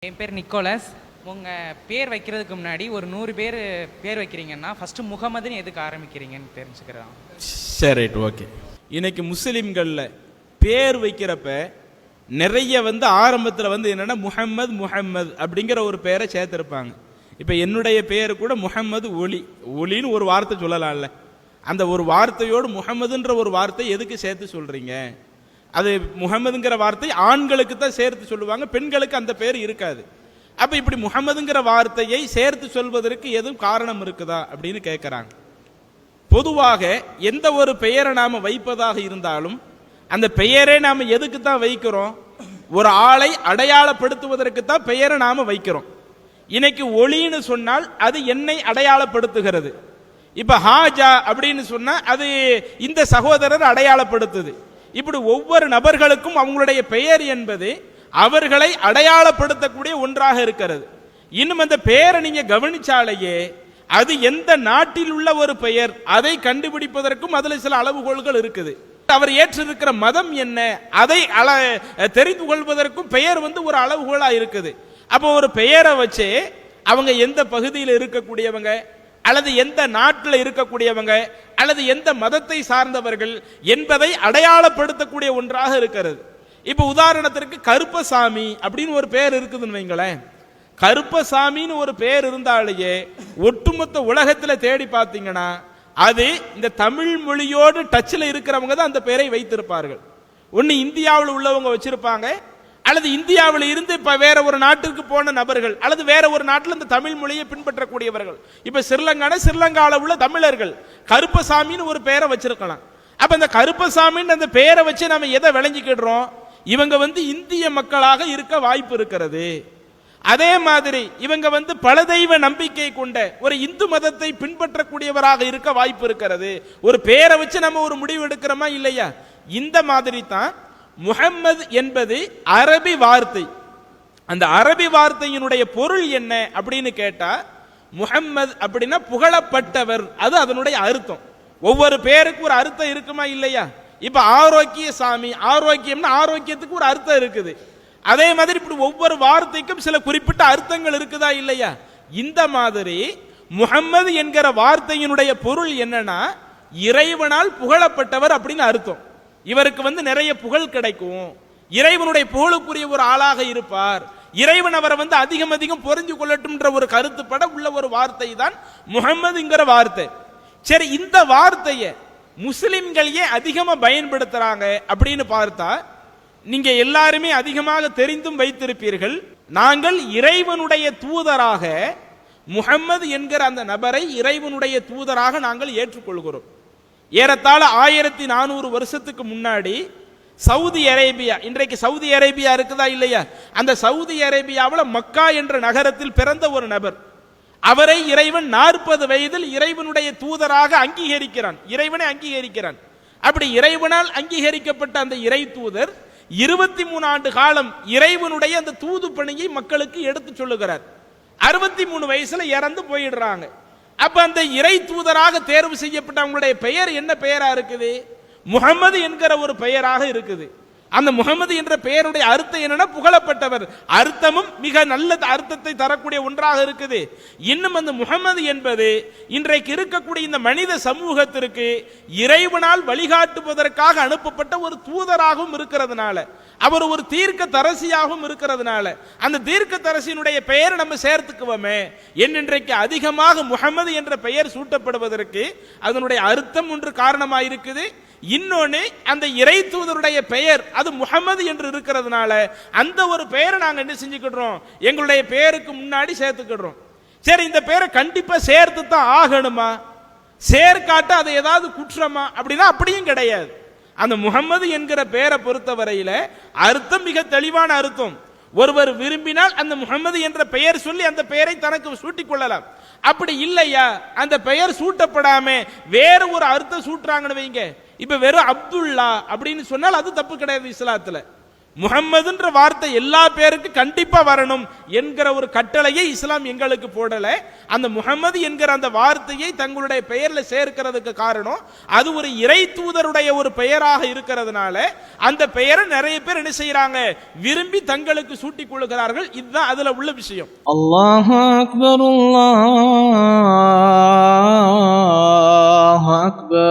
என் பேர் நிக்கோலஸ். உங்கள் பேர் வைக்கிறதுக்கு முன்னாடி ஒரு 100 பேர் பேர் வைக்கிறீங்கன்னா ஃபஸ்ட்டு முகமதுன்னு எதுக்கு ஆரம்பிக்கிறீங்கன்னு தெரிஞ்சுக்கிறோம். சரி, ரைட், ஓகே. இன்னைக்கு முஸ்லீம்களில் பேர் வைக்கிறப்ப நிறைய ஆரம்பத்தில் என்னென்னா முஹம்மது அப்படிங்கிற ஒரு பேரை சேர்த்துருப்பாங்க. இப்போ என்னுடைய பேர் கூட முஹம்மது ஒலின்னு ஒரு வார்த்தை சொல்லலாம்ல. அந்த ஒரு வார்த்தையோடு முஹம்மதுன்ற ஒரு வார்த்தை எதுக்கு சேர்த்து சொல்கிறீங்க? அது முஹம்மதுங்கிற வார்த்தை ஆண்களுக்கு தான் சேர்த்து சொல்லுவாங்க, பெண்களுக்கு அந்த பேர் இருக்காது. அப்போ இப்படி முஹம்மதுங்கிற வார்த்தையை சேர்த்து சொல்வதற்கு எதுவும் காரணம் இருக்குதா அப்படின்னு கேட்குறாங்க. பொதுவாக எந்த ஒரு பெயரை நாம் வைப்பதாக இருந்தாலும் அந்த பெயரை நாம் எதுக்கு தான் வைக்கிறோம்? ஒரு ஆளை அடையாளப்படுத்துவதற்கு தான் பெயரை நாம் வைக்கிறோம். இன்னைக்கு ஒளின்னு சொன்னால் அது என்னை அடையாளப்படுத்துகிறது. இப்போ ஹாஜா அப்படின்னு சொன்னால் அது இந்த சகோதரர் அடையாளப்படுத்துது. இப்படி ஒவ்வொரு நபர்களுக்கும் அவங்களுடைய பெயர் என்பது அவர்களை அடையாளப்படுத்தக்கூடிய ஒன்றாக இருக்கிறது. இன்னும் அந்த பெயரை நீங்க கவனிச்சாலேயே அது எந்த நாட்டில் உள்ள ஒரு பெயர் அதை கண்டுபிடிப்பதற்கும் அதுல சில அளவுகோல்கள் இருக்குது. அவர் ஏற்றிருக்கிற மதம் என்ன அதை தெரிந்து கொள்வதற்கும் பெயர் ஒரு அளவுகோலா இருக்குது. அப்போ ஒரு பெயரை வச்சு அவங்க எந்த பகுதியில் இருக்கக்கூடியவங்க அல்லது எந்த நாட்டில் இருக்கக்கூடியவங்க அல்லது எந்த மதத்தை சார்ந்தவர்கள் என்பதை அடையாளப்படுத்தக்கூடிய ஒன்றாக இருக்கிறது. இப்போ உதாரணத்திற்கு கருப்பசாமி அப்படின்னு ஒரு பேர் இருக்குதுன்னு வைங்களேன். கருப்பசாமின்னு ஒரு பேர் இருந்தாலேயே ஒட்டுமொத்த உலகத்தில் தேடி பார்த்தீங்கன்னா அது இந்த தமிழ் மொழியோடு டச்சில் இருக்கிறவங்க தான் அந்த பேரை வைத்திருப்பார்கள். ஒன்று இந்தியாவில் உள்ளவங்க வச்சிருப்பாங்க, அல்லது இந்தியாவில் இருந்து இப்ப வேற ஒரு நாட்டுக்கு போன நபர்கள், அல்லது வேற ஒரு நாட்டில் இந்த தமிழ் மொழியை பின்பற்றக்கூடியவர்கள். இப்ப ஸ்ரீலங்காவில் உள்ள தமிழர்கள் கருப்பசாமின்னு ஒரு பெயரை வச்சிருக்கலாம். அப்ப இந்த கருப்பசாமின்னு அந்த பெயரை வச்சு நம்ம எதை விளங்கிக்கிடுறோம்? இவங்க இந்திய மக்களாக இருக்க வாய்ப்பு இருக்கிறது. அதே மாதிரி இவங்க பல தெய்வ நம்பிக்கை கொண்ட ஒரு இந்து மதத்தை பின்பற்றக்கூடியவராக இருக்க வாய்ப்பு இருக்கிறது. ஒரு பெயரை வச்சு நம்ம ஒரு முடிவு எடுக்கிறோமா இல்லையா? இந்த மாதிரி தான் முஹம்மது என்பது அரபி வார்த்தை. அந்த அரபி வார்த்தையினுடைய பொருள் என்ன அப்படின்னு கேட்டா, முஹம்மது அப்படின்னா புகழப்பட்டவர். அது அதனுடைய அர்த்தம். ஒவ்வொரு பேருக்கு ஒரு அர்த்தம் இருக்குமா இல்லையா? இப்ப ஆரோக்கிய சாமி, ஆரோக்கியம்னா ஆரோக்கியத்துக்கு ஒரு அர்த்தம் இருக்குது. அதே மாதிரி இப்படி ஒவ்வொரு வார்த்தைக்கும் சில குறிப்பிட்ட அர்த்தங்கள் இருக்குதா இல்லையா? இந்த மாதிரி முஹம்மது என்கிற வார்த்தையினுடைய பொருள் என்னன்னா இறைவனால் புகழப்பட்டவர் அப்படின்னு அர்த்தம். இவருக்கு நிறைய புகழ் கிடைக்கும், இறைவனுடைய புகழுக்குரிய ஒரு ஆளாக இருப்பார், இறைவன் அவரை அதிகம் அதிகம் புரிஞ்சு கொள்ளட்டும்ன்ற ஒரு கருத்துப்பட உள்ள ஒரு வார்த்தை தான் முஹம்மதுங்கிற வார்த்தை. சரி, இந்த வார்த்தையை முஸ்லிம்களையே அதிகமா பயன்படுத்துறாங்க அப்படின்னு பார்த்தா, நீங்க எல்லாருமே அதிகமாக தெரிந்தும் வைத்திருப்பீர்கள், நாங்கள் இறைவனுடைய தூதராக முஹம்மது என்கிற அந்த நபரை இறைவனுடைய தூதராக நாங்கள் ஏற்றுக்கொள்கிறோம். ஏறத்தாழ 1400 வருஷத்துக்கு முன்னாடி சவுதி அரேபியா, இன்றைக்கு சவுதி அரேபியா இருக்குதா இல்லையா, அந்த சவுதி அரேபியாவில் மக்கா என்ற நகரத்தில் பிறந்த ஒரு நபர், அவரை இறைவன் 40 வயதில் இறைவனுடைய தூதராக அங்கீகரிக்கிறான், இறைவனை அங்கீகரிக்கிறான். அப்படி இறைவனால் அங்கீகரிக்கப்பட்ட அந்த இறை தூதர் 23 ஆண்டு காலம் இறைவனுடைய அந்த தூது பணியை மக்களுக்கு எடுத்து சொல்லுகிறார். 63 வயசுல இறந்து போயிடுறாங்க. அப்ப அந்த இறை தூதராக தேர்வு செய்யப்பட்ட அவங்களுடைய பெயர் என்ன பெயரா இருக்குது? முஹம்மது என்கிற ஒரு பெயராக இருக்குது. அந்த முஹம்மது என்ற பெயருடைய அர்த்தம் என்னன்னா புகழப்பட்டவர். அர்த்தமும் மிக நல்ல அர்த்தத்தை தரக்கூடிய ஒன்றாக இருக்குது. இன்னும் அந்த முஹம்மது என்பது இன்றைக்கு இருக்கக்கூடிய இந்த மனித சமூகத்திற்கு இறைவனால் வழிகாட்டுவதற்காக அனுப்பப்பட்ட ஒரு தூதராகவும் இருக்கிறதுனால, அவர் ஒரு தீர்க்க தரசியாகவும் இருக்கிறதுனால அந்த தீர்க்க தரசியினுடைய பெயரை நம்ம சேர்த்துக்குவோமே. இன்றைக்கு அதிகமாக முஹம்மது என்ற பெயர் சூட்டப்படுவதற்கு அதனுடைய அர்த்தம் ஒன்று காரணமாக இருக்குது. இன்னொன்னு, அந்த இறை தூதருடைய பெயர் அது முஹம்மது என்று இருக்கிறதுனால அந்த ஒரு பெயரை நாங்க என்ன செஞ்சுக்கிடுறோம்? எங்களுடைய பெயருக்கு முன்னாடி சேர்த்துக்கிடுறோம். சரி, இந்த பெயரை கண்டிப்பா சேர்த்து தான் ஆகணுமா? சேர்க்காட்ட அது ஏதாவது குற்றமா அப்படின்னா அப்படியும் கிடையாது. அந்த முஹம்மது என்கிற பெயரை பொறுத்தவரையில அர்த்தம் மிக தெளிவான அர்த்தம். ஒருவர் விரும்பினால் அந்த முஹம்மது என்ற பெயர் சொல்லி அந்த பெயரை தனக்கு சூட்டிக் கொள்ளலாம். அப்படி இல்லையா, அந்த பெயர் சூட்டப்படாம வேற ஒரு அர்த்தம் சூட்டுறாங்கன்னு வைங்க. இப்ப வெறும் அப்துல்லா அப்படின்னு சொன்னால் அது தப்பு கிடையாது இஸ்லாத்துல. முஹம்மதுன்ற வார்த்தை எல்லா பேருக்கு கண்டிப்பா வரணும் என்கிற ஒரு கட்டளையை இஸ்லாம் எங்களுக்கு போடல. அந்த முஹம்மது என்கிற அந்த வார்த்தையை தங்களுடைய பெயர்ல சேர்க்கிறதுக்கு காரணம் அது ஒரு இறை தூதருடைய ஒரு பெயராக இருக்கிறதுனால அந்த பெயரை நிறைய பேர் என்ன செய்யறாங்க, விரும்பி தங்களுக்கு சூட்டிக் கொள்கிறார்கள். இதுதான் அதுல உள்ள விஷயம். அல்லாஹு அக்பர், அல்லாஹு அக்பர்.